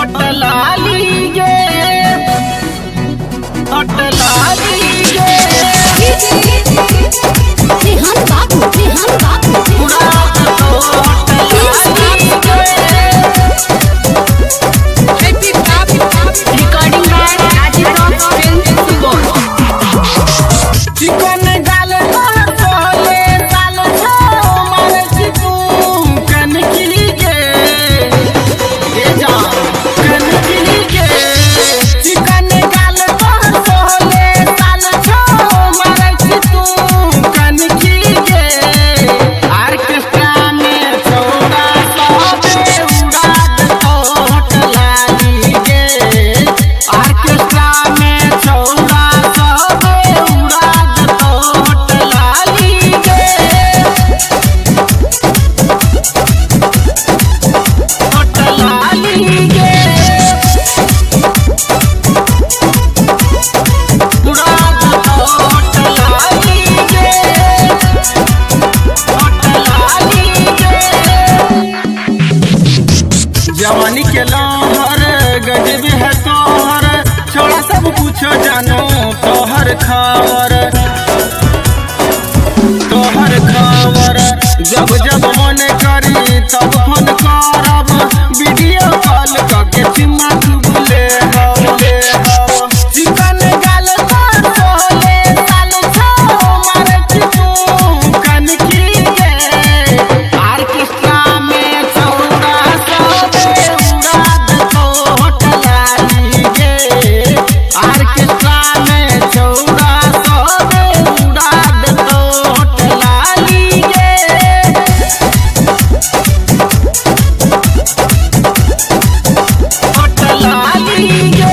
अटलाली गे अटलाली गे रेहान बाबू पूरा तो अटलाली गे रिकॉर्डिंग बाय राजीव रॉक फिल्म सुबोल चिकन डाल तोले साल छो मारे चिकू कनकी गे ए जा कनकी गे चिकन डाल तोले साल छो मारे चिकू कनकी गे ऑर्केस्ट्रा में चौड़ा सबे उड़ाद तोटलाली गे ऑर्केस्ट्रा में चौड़ा सबे उड़ाद तोटलाली गे तोटलाली गे उड़ाद तोटलाली गे तोटलाली गे जवानी के लहर गजब है तोहर छोड़ा सब कुछ जानो तोहर खबर जब जब मन करी तब फोन करब वीडियो कॉल करके चुम्मा चुगले हवले हव चिकन गाल पर तोले साल छो मारे चिकू कनकी गे ऑर्केस्ट्रा में चौड़ा सबे उड़ाद तोटलाली गे ऑर्केस्ट्रा में चौड़ा सबे उड़ाद तोटलाली गे तोटलाली गे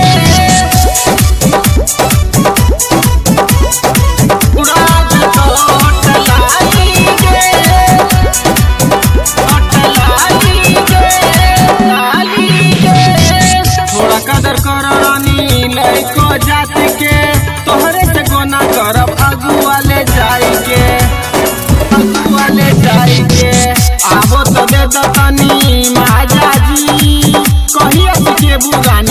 उड़ाद तोटलाली गे तोटलाली गे लाली गे थोड़ा कदर कर रानी लइको जात के तोहरे से गोना करब अगुआ ले जाई के अगुआ ले जाई के आबो तो दे दतनी माजा जी कहिया के बुगानी